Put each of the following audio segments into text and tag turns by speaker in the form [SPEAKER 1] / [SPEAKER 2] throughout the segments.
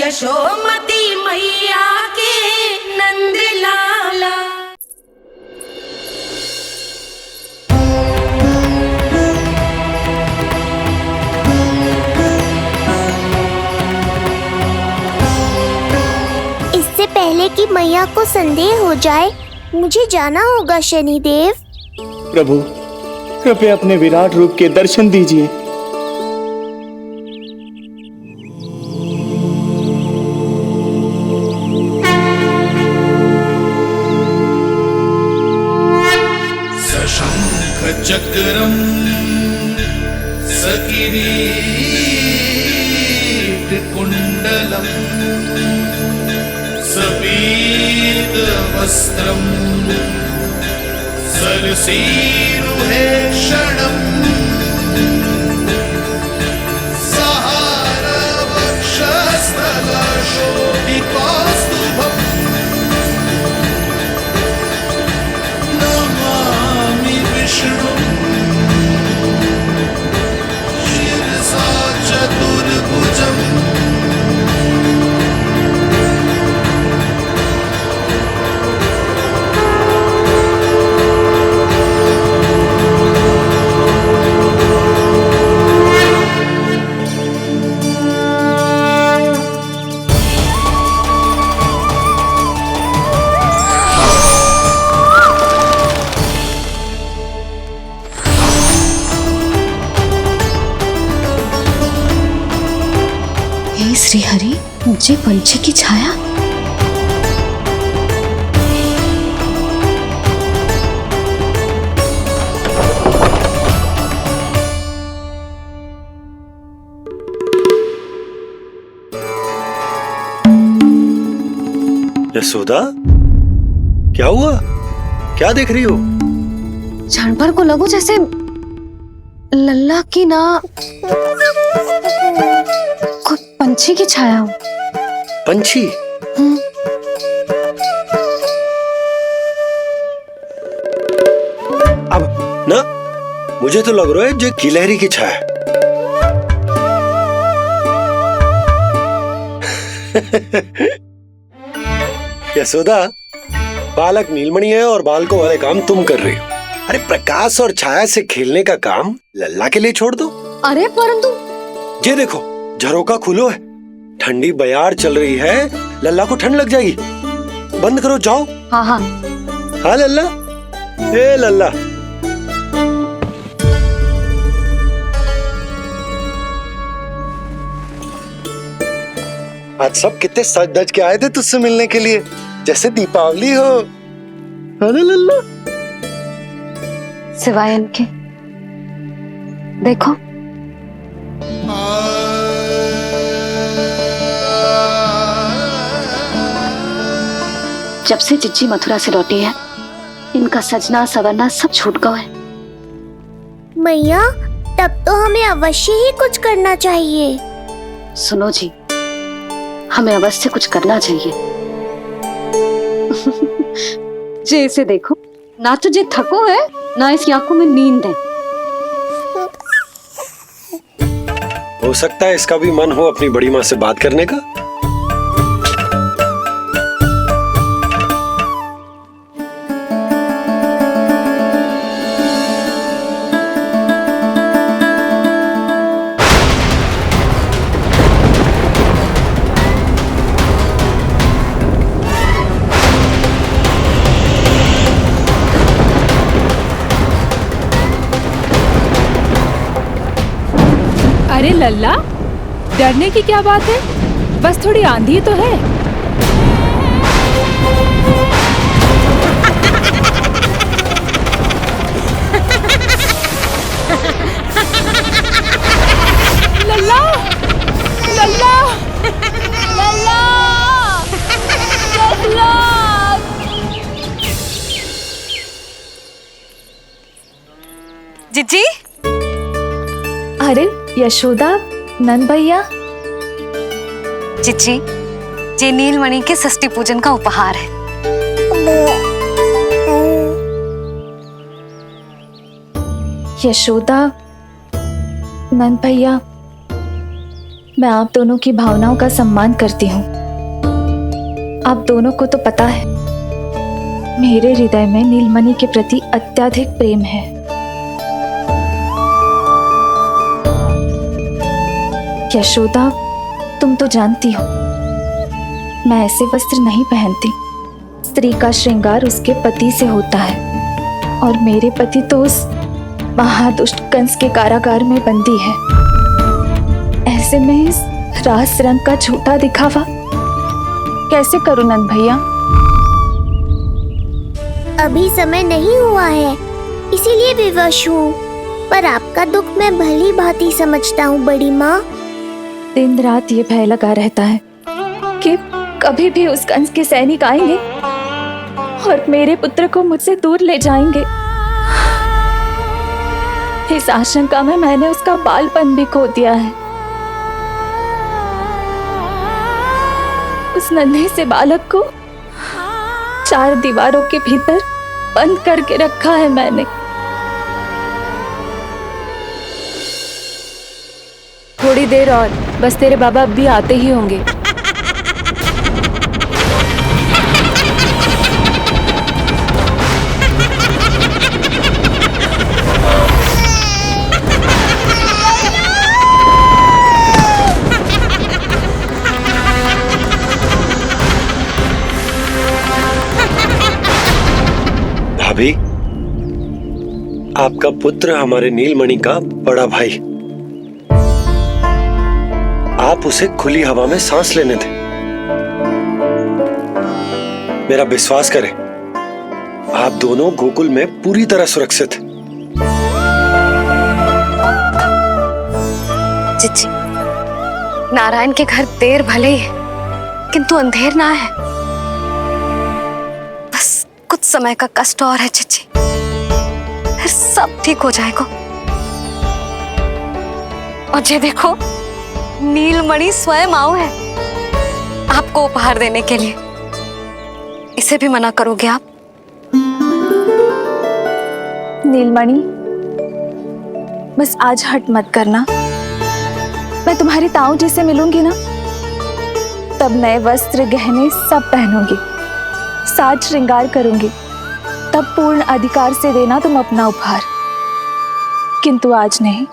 [SPEAKER 1] यशोमती मैया के नंद लाला।
[SPEAKER 2] इससे पहले कि मैया को संदेह हो जाए, मुझे जाना होगा शनिदेव।
[SPEAKER 3] प्रभु, कृपया अपने विराट रूप के दर्शन दीजिए।
[SPEAKER 4] सशंख चक्रम सकिरीट कुंडलम सबीत वस्त्रम सरसीरुहेक्षणम् सहारवक्षस्थलशोभिकौस्तुभम् नमामि विष्णुं शिरसा चतुर्भुजम्।
[SPEAKER 5] हे श्री हरि, मुझे पंछी की छाया।
[SPEAKER 6] यशोदा, क्या हुआ? क्या देख रही हो?
[SPEAKER 5] क्षण भर को लगो जैसे लल्ला की ना कोई पंछी की छाया हो।
[SPEAKER 6] पंछी? अब ना, मुझे तो लग रहा है जो गिलहरी की छाया। यशोदा, बालक नीलमणि है और बालकों वाले काम तुम कर रही हो। अरे प्रकाश और छाया से खेलने का काम लल्ला के लिए छोड़ दो।
[SPEAKER 5] अरे परंतु
[SPEAKER 6] ये देखो, झरोका खुलो है, ठंडी बयार चल रही है, लल्ला को ठंड लग जाएगी। बंद करो, जाओ।
[SPEAKER 5] हाँ हाँ
[SPEAKER 6] हाँ लल्ला, ए लल्ला। आज सब कितने सज धज के आए थे तुझसे मिलने के लिए, जैसे दीपावली हो। अरे लल्ला,
[SPEAKER 5] सिवाय इनके देखो। जब से चिच्ची मथुरा से लौटी है, इनका सजना सवरना सब छूट गया है।
[SPEAKER 2] मैया, तब तो हमें अवश्य ही कुछ करना चाहिए।
[SPEAKER 5] सुनो जी, हमें अवश्य कुछ करना चाहिए। जे इसे देखो, ना तो जे थको है, ना इसकी आंखों में नींद है।
[SPEAKER 6] हो सकता है इसका भी मन हो अपनी बड़ी माँ से बात करने का।
[SPEAKER 7] अरे लल्ला, डरने की क्या बात है? बस थोड़ी आंधी तो है। लल्ला, लल्ला, लल्ला, लल्ला।
[SPEAKER 5] जिज्जी,
[SPEAKER 7] अरे यशोदा, नंद भैया।
[SPEAKER 5] चिच्ची, ये नीलमणि के षष्ठी पूजन का उपहार है।
[SPEAKER 7] यशोदा, नंद भैया,
[SPEAKER 8] मैं आप दोनों की भावनाओं का सम्मान करती हूँ। आप दोनों को तो पता है मेरे हृदय में नीलमणि के प्रति अत्यधिक प्रेम है। यशोदा, तुम तो जानती हो मैं ऐसे वस्त्र नहीं पहनती। स्त्री का श्रृंगार उसके पति से होता है और मेरे पति तो उस महादुष्ट कंस के कारागार में बंदी है। ऐसे में इस रास रंग का झूठा दिखावा कैसे करूं नंद भैया?
[SPEAKER 2] अभी समय नहीं हुआ है, इसीलिए विवश हूँ। पर आपका दुख मैं भली भांति समझता हूँ बड़ी माँ।
[SPEAKER 8] दिन रात ये भय लगा रहता है कि कभी भी उस कंस के सैनिक आएंगे और मेरे पुत्र को मुझसे दूर ले जाएंगे। इस आशंका में मैंने उसका बालपन भी खो दिया है। उस नन्हे से बालक को 4 दीवारों के भीतर बंद करके रखा है मैंने।
[SPEAKER 7] थोड़ी देर और, बस तेरे बाबा अब भी आते ही होंगे।
[SPEAKER 6] भाभी, आपका पुत्र हमारे नीलमणि का बड़ा भाई। आप उसे खुली हवा में सांस लेने दें। मेरा विश्वास करें, आप दोनों गोकुल में पूरी तरह सुरक्षित हैं।
[SPEAKER 5] चिच्ची, नारायण के घर देर भले ही है, किंतु अंधेर ना है। बस कुछ समय का कष्ट और है चिच्ची, फिर सब ठीक हो जाएगा। और ये देखो, नीलमणि स्वयं आओ है आपको उपहार देने के लिए। इसे भी मना करोगे आप?
[SPEAKER 8] नीलमणि, बस आज हट मत करना। मैं तुम्हारी ताऊ जी से मिलूंगी ना, तब नए वस्त्र गहने सब पहनूंगी, साज श्रृंगार करूंगी। तब पूर्ण अधिकार से देना तुम अपना उपहार, किंतु आज नहीं।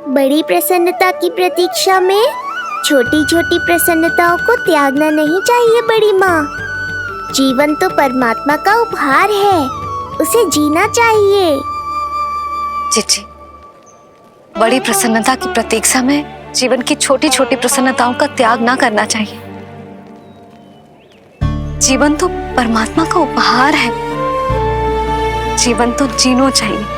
[SPEAKER 2] बड़ी प्रसन्नता की प्रतीक्षा में छोटी छोटी प्रसन्नताओं को त्यागना नहीं चाहिए बड़ी माँ। जीवन तो परमात्मा का उपहार है, उसे जीना चाहिए।
[SPEAKER 5] चिच्ची, बड़ी प्रसन्नता की प्रतीक्षा में जीवन की छोटी छोटी प्रसन्नताओं का त्याग ना करना चाहिए। जीवन तो परमात्मा का उपहार है, जीवन तो जीना चाहिए।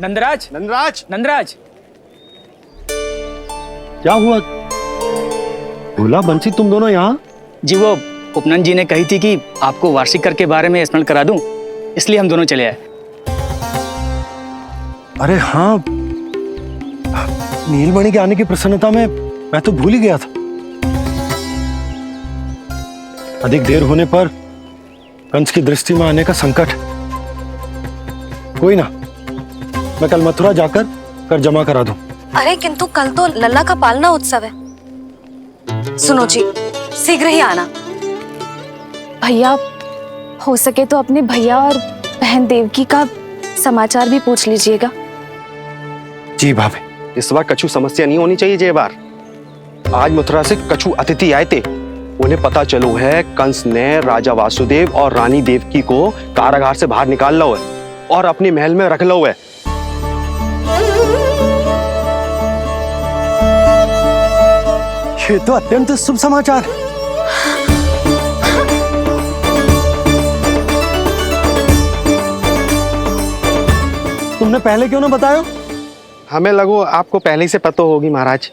[SPEAKER 9] नंदराज,
[SPEAKER 3] नंदराज,
[SPEAKER 9] नंदराज,
[SPEAKER 3] क्या हुआ? भोला, बंसी, तुम दोनों यहाँ?
[SPEAKER 9] जी वो उपनंद जी ने कही थी कि आपको वार्षिक कर के बारे में स्मरण करा दूं, इसलिए हम दोनों चले आए।
[SPEAKER 3] अरे हाँ, नीलमणि के आने की प्रसन्नता में मैं तो भूल ही गया था। अधिक देर होने पर कंस की दृष्टि में आने का संकट। कोई ना, मैं कल मथुरा जाकर कर जमा करा दूं।
[SPEAKER 5] अरे किंतु कल तो लल्ला का पालना उत्सव है। सुनो जी, शीघ्र ही आना।
[SPEAKER 8] भैया, हो सके तो अपने भैया और बहन देवकी का समाचार भी पूछ लीजिएगा।
[SPEAKER 3] जी भाभी।
[SPEAKER 10] इस बार कछु समस्या नहीं होनी चाहिए। ये बार आज मथुरा से कछु अतिथि आए थे, उन्हें पता चलो है कंस ने राजा वासुदेव और रानी देवकी को कारागार से बाहर निकाल लो है और अपने महल में रख लो है।
[SPEAKER 3] ये तो अत्यंत शुभ समाचार है। तुमने पहले क्यों ना बताया?
[SPEAKER 10] हमें लगो आपको पहले ही से पता होगी महाराज।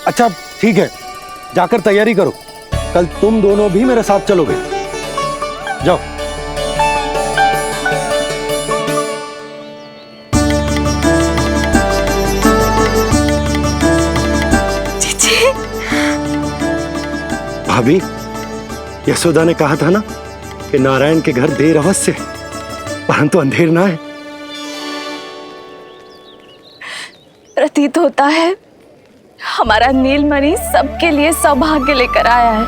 [SPEAKER 3] अच्छा ठीक है, जाकर तैयारी करो, कल तुम दोनों भी मेरे साथ चलोगे। जाओ। भाभी, यशोदा ने कहा था ना कि नारायण के घर देर अवश्य है, परंतु अंधेर ना है।
[SPEAKER 8] प्रतीत होता है हमारा नीलमणि सबके लिए सौभाग्य लेकर आया है।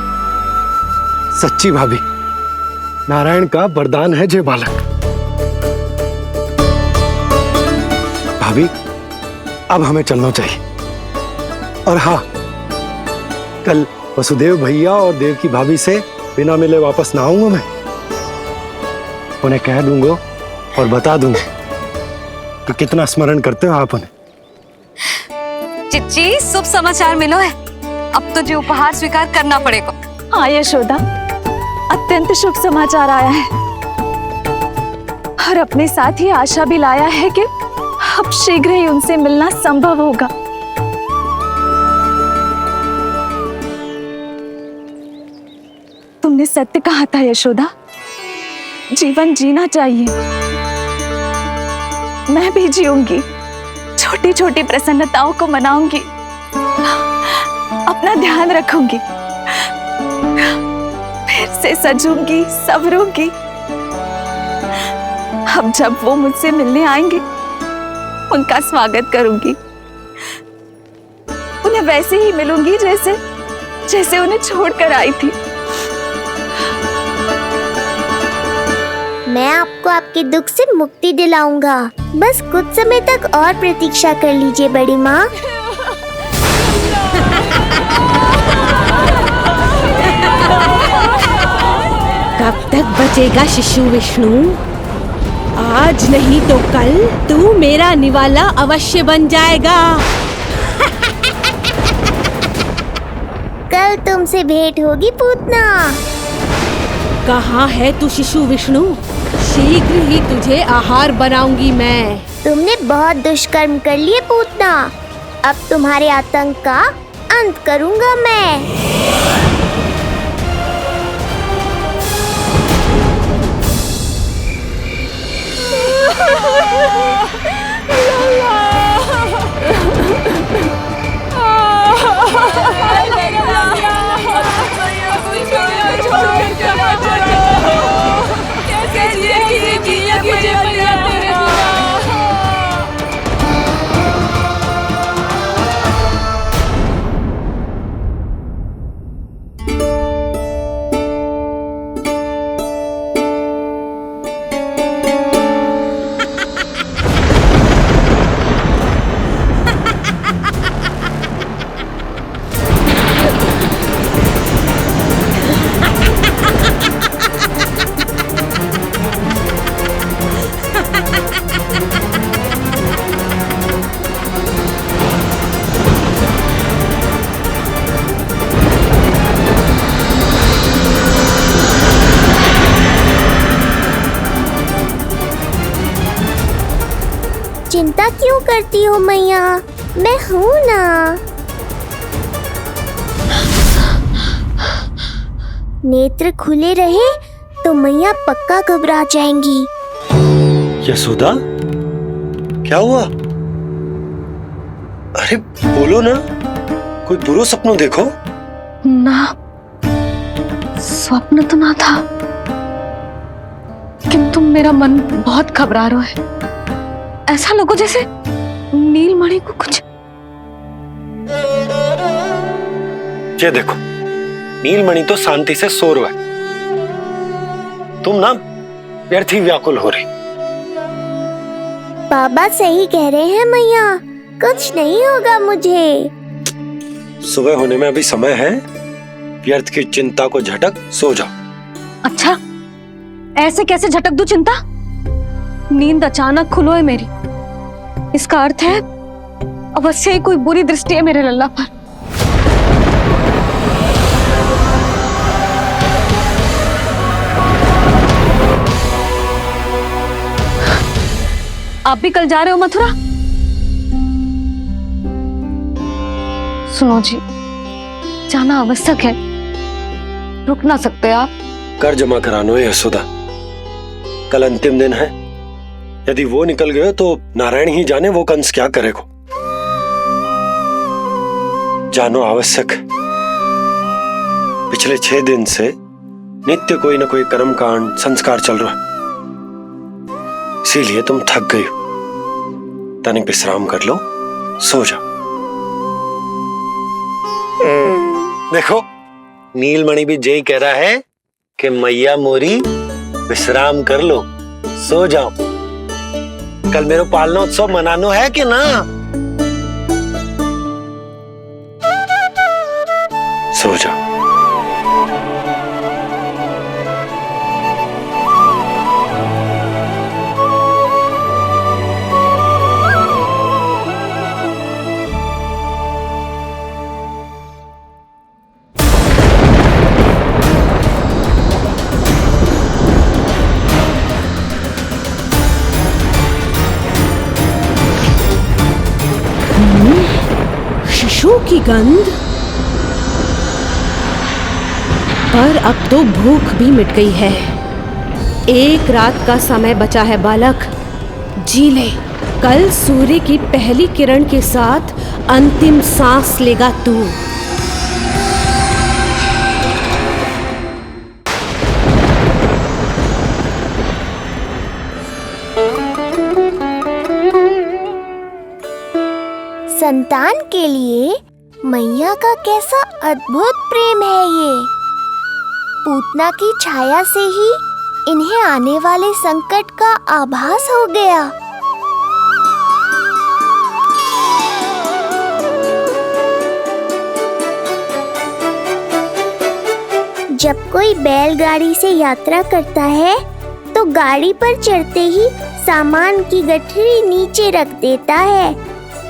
[SPEAKER 3] सच्ची भाभी, नारायण का वरदान है जय बालक। भाभी, अब हमें चलना चाहिए। और हाँ, कल वसुदेव भैया और देव की भाभी से बिना मिले वापस ना आऊंगा मैं। उन्हें कह दूंगा और बता दूंगा कि कितना स्मरण करते हो आप उन्हें।
[SPEAKER 5] चिच्ची, शुभ समाचार मिलो है। अब तो जो उपहार स्वीकार करना पड़ेगा।
[SPEAKER 8] हाँ यशोदा, अत्यंत शुभ समाचार आया है और अपने साथ ही आशा भी लाया है कि अब शीघ्र ही उनसे मिलना संभव होगा। तुमने सत्य कहा था यशोदा, जीवन जीना चाहिए। मैं भी जीऊंगी, छोटी छोटी प्रसन्नताओं को मनाऊंगी, अपना ध्यान रखूंगी, फिर से सजूंगी, संवरूंगी। अब जब वो मुझसे मिलने आएंगे, उनका स्वागत करूंगी। उन्हें वैसे ही मिलूंगी जैसे उन्हें छोड़कर आई थी।
[SPEAKER 2] मैं आपको आपके दुख से मुक्ति दिलाऊंगा। बस कुछ समय तक और प्रतीक्षा कर लीजिए बड़ी माँ।
[SPEAKER 1] कब तक बचेगा शिशु विष्णु? आज नहीं तो कल तू मेरा निवाला अवश्य बन जाएगा।
[SPEAKER 2] कल तुमसे भेंट होगी पूतना।
[SPEAKER 1] कहाँ है तू शिशु विष्णु? शीघ्र ही तुझे आहार बनाऊंगी मैं।
[SPEAKER 2] तुमने बहुत दुष्कर्म कर लिए पूतना। अब तुम्हारे आतंक का अंत करूंगा मैं। चिंता क्यों करती हो मैया? मैं हूँ ना। नेत्र खुले रहे तो मैया पक्का घबरा जाएंगी।
[SPEAKER 6] यशोदा, क्या हुआ? अरे बोलो ना, कोई बुरा सपना देखो।
[SPEAKER 5] ना, स्वप्न तो ना था, किंतु मेरा मन बहुत घबरा रहा है। ऐसा लगो जैसे नीलमणि को कुछ।
[SPEAKER 6] ये देखो, नीलमणि तो शांति से सो रहा है। तुम ना व्यर्थ ही व्याकुल हो रही।
[SPEAKER 2] बाबा सही कह रहे हैं मैया, कुछ नहीं होगा मुझे।
[SPEAKER 6] सुबह होने में अभी समय है। व्यर्थ की चिंता को झटक सो जाओ।
[SPEAKER 5] अच्छा, ऐसे कैसे झटक दूं चिंता? नींद अचानक खुलो है मेरी। इसका अर्थ है अवश्य ही कोई बुरी दृष्टि है मेरे लल्ला पर। आप भी कल जा रहे हो मथुरा? सुनो जी, जाना आवश्यक है, रुक ना सकते आप?
[SPEAKER 6] कर जमा करानो है यशोदा, कल अंतिम दिन है। यदि वो निकल गए तो नारायण ही जाने वो कंस क्या करेगा। जानो आवश्यक। पिछले 6 दिन से नित्य कोई ना कोई कर्मकांड संस्कार चल रहा है, इसीलिए तुम थक गई हो। तनिक विश्राम कर लो, सो जा। देखो नीलमणि भी यही कह रहा है कि मैया मोरी विश्राम कर लो, सो जाओ। कल मेरो पालनोत्सव मनानो है कि ना? सो जाओ।
[SPEAKER 1] शिशु की गंध। पर अब तो भूख भी मिट गई है। एक रात का समय बचा है बालक, जी ले। कल सूर्य की पहली किरण के साथ अंतिम सांस लेगा तू।
[SPEAKER 2] संतान के लिए मैया का कैसा अद्भुत प्रेम है ये। पूतना की छाया से ही इन्हें आने वाले संकट का आभास हो गया। जब कोई बैलगाड़ी से यात्रा करता है तो गाड़ी पर चढ़ते ही सामान की गठरी नीचे रख देता है।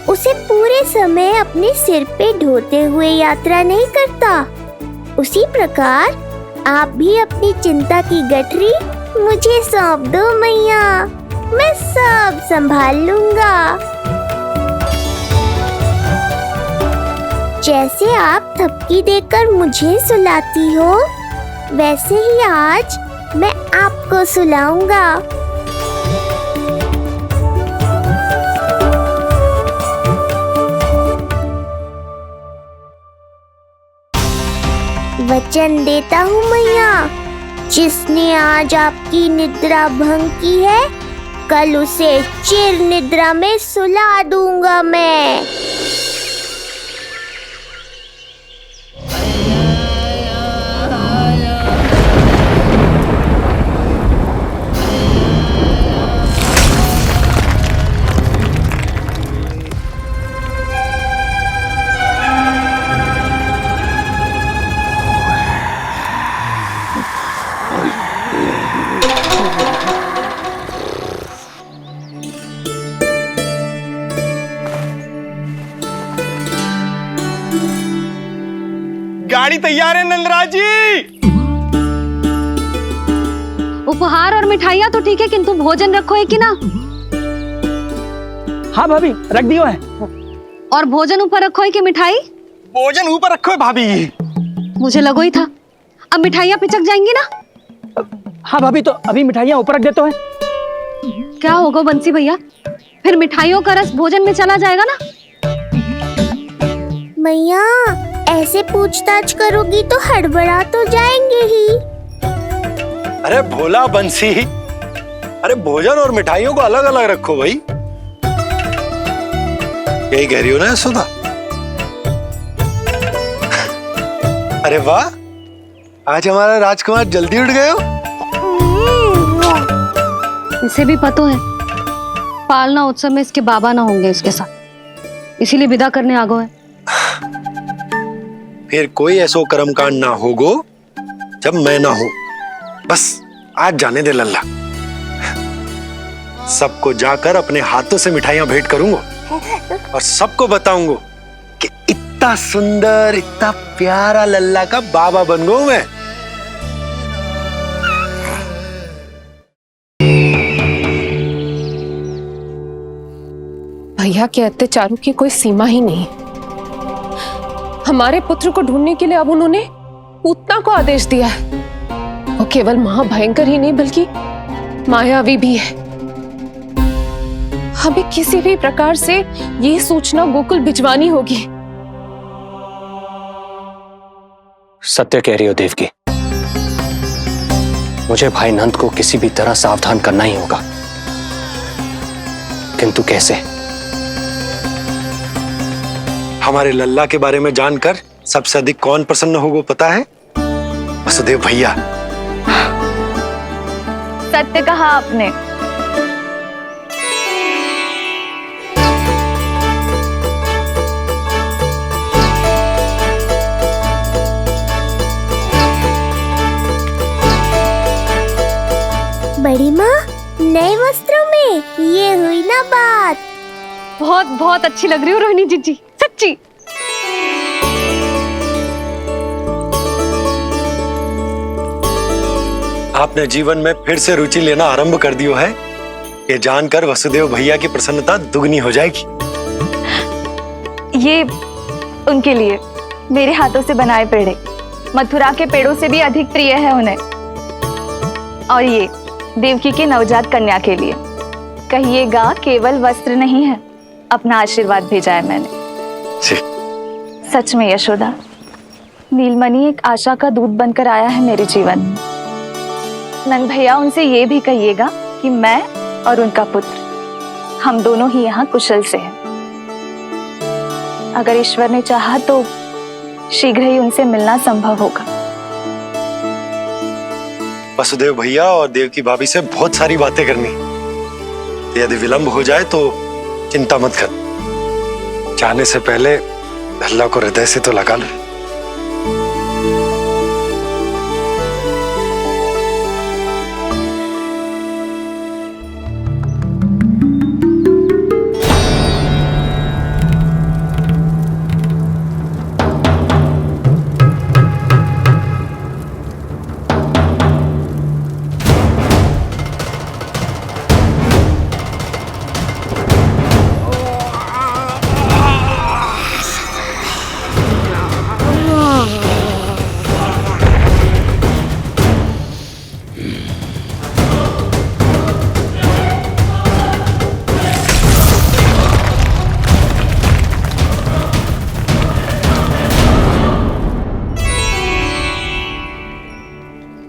[SPEAKER 2] उसे पूरे समय अपने सिर पे ढोते हुए यात्रा नहीं करता। उसी प्रकार आप भी अपनी चिंता की गठरी मुझे सौंप दो मैया, मैं सब संभाल लूंगा। जैसे आप थपकी देकर मुझे सुलाती हो, वैसे ही आज मैं आपको सुलाऊंगा। वचन देता हूँ मैया, जिसने आज आपकी निद्रा भंग की है, कल उसे चिर निद्रा में सुला दूंगा मैं।
[SPEAKER 10] गाड़ी तैयार है नंदराज जी।
[SPEAKER 5] उपहार और मिठाइयाँ तो ठीक है, किंतु भोजन रखो है कि ना?
[SPEAKER 9] हाँ भाभी, रख दियो है।
[SPEAKER 5] और भोजन ऊपर रखो है कि मिठाई?
[SPEAKER 10] भोजन ऊपर रखो है भाभी।
[SPEAKER 5] मुझे लगो ही था, अब मिठाइयाँ पिचक जाएंगी ना?
[SPEAKER 9] हाँ भाभी, तो अभी मिठाइयाँ ऊपर रख देते हैं।
[SPEAKER 5] क्या होगा बंसी भैया, फिर मिठाइयों का रस भोजन में चला जाएगा ना?
[SPEAKER 2] मैया ऐसे पूछताछ करोगी तो हड़बड़ा तो जाएंगे ही।
[SPEAKER 6] अरे भोला बंसी, अरे भोजन और मिठाइयों को अलग अलग रखो भाई। यही कह रही हो ना यशोदा? अरे वाह, आज हमारा राजकुमार जल्दी उठ गए हो।
[SPEAKER 5] इसे भी पता है पालना उत्सव में इसके बाबा ना होंगे इसके साथ, इसीलिए विदा करने आ गए।
[SPEAKER 6] फिर कोई ऐसो कर्मकांड ना होगो जब मैं ना हूं। बस आज जाने दे लल्ला, सबको जाकर अपने हाथों से मिठाइयां भेंट करूंगा और सबको बताऊंगा कि इतना सुंदर, इतना प्यारा लल्ला का बाबा बन गया मैं।
[SPEAKER 7] भैया के अत्याचारों की कोई सीमा ही नहीं। हमारे पुत्र को ढूंढने के लिए अब उन्होंने पूतना को आदेश दिया है। वो केवल महाभयंकर ही नहीं बल्कि मायावी भी है। हमें किसी भी प्रकार से ये सूचना गोकुल भिजवानी होगी।
[SPEAKER 11] सत्य कह रही हो देवकी, मुझे भाई नंद को किसी भी तरह सावधान करना ही होगा, किंतु कैसे?
[SPEAKER 3] हमारे लल्ला के बारे में जानकर सबसे अधिक कौन प्रसन्न होगा पता है? वसुदेव भैया।
[SPEAKER 8] सत्य कहा आपने।
[SPEAKER 2] बड़ी माँ, नए वस्त्रों में ये हुई ना बात।
[SPEAKER 5] बहुत बहुत अच्छी लग रही हो रोहिणी जीजी, सच्ची।
[SPEAKER 3] आपने जीवन में फिर से रुचि लेना आरंभ कर दियो है, ये जानकर वसुदेव भैया की प्रसन्नता दुगनी हो जाएगी।
[SPEAKER 8] ये उनके लिए मेरे हाथों से बनाए पेड़े मथुरा के पेड़ों से भी अधिक प्रिय है उन्हें। और ये देवकी की नवजात कन्या के लिए कहिएगा केवल वस्त्र नहीं है, अपना आशीर्वाद भेजा है मैंने। सच में यशोदा, नीलमणि एक आशा का दूत बनकर आया है मेरे जीवन में। नंद भैया, उनसे ये भी कहिएगा कि मैं और उनका पुत्र हम दोनों ही यहाँ कुशल से हैं। अगर ईश्वर ने चाहा तो शीघ्र ही उनसे मिलना संभव होगा।
[SPEAKER 3] वसुदेव भैया और देवकी भाभी से बहुत सारी बातें करनी, यदि विलंब हो जाए तो चिंता मत कर। जाने से पहले लल्ला को हृदय से तो लगा लो।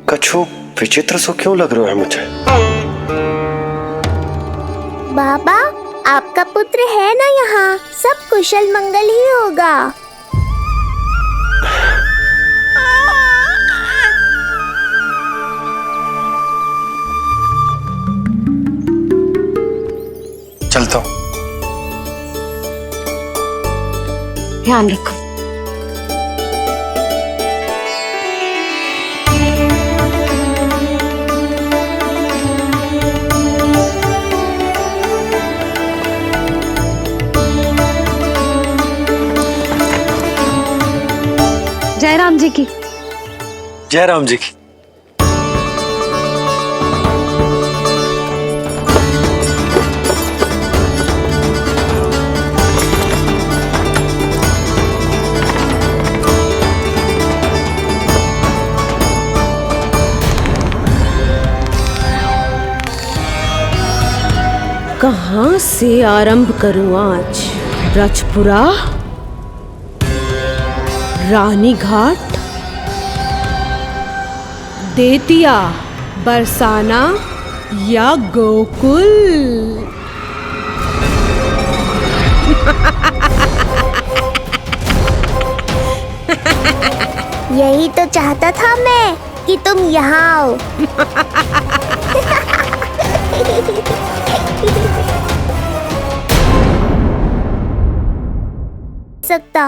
[SPEAKER 10] कछु विचित्र सो क्यों लग रहा है मुझे?
[SPEAKER 2] बाबा, आपका पुत्र है ना यहाँ, सब कुशल मंगल ही होगा।
[SPEAKER 3] चलता हूँ।
[SPEAKER 1] ध्यान रखो।
[SPEAKER 5] जय राम जी की।
[SPEAKER 3] जय राम जी की।
[SPEAKER 1] कहाँ से आरंभ करूं आज? ब्रजपुरा, रानी घाट, देतिया, बरसाना या गोकुल?
[SPEAKER 2] यही तो चाहता था मैं कि तुम यहाँ आओ। सकता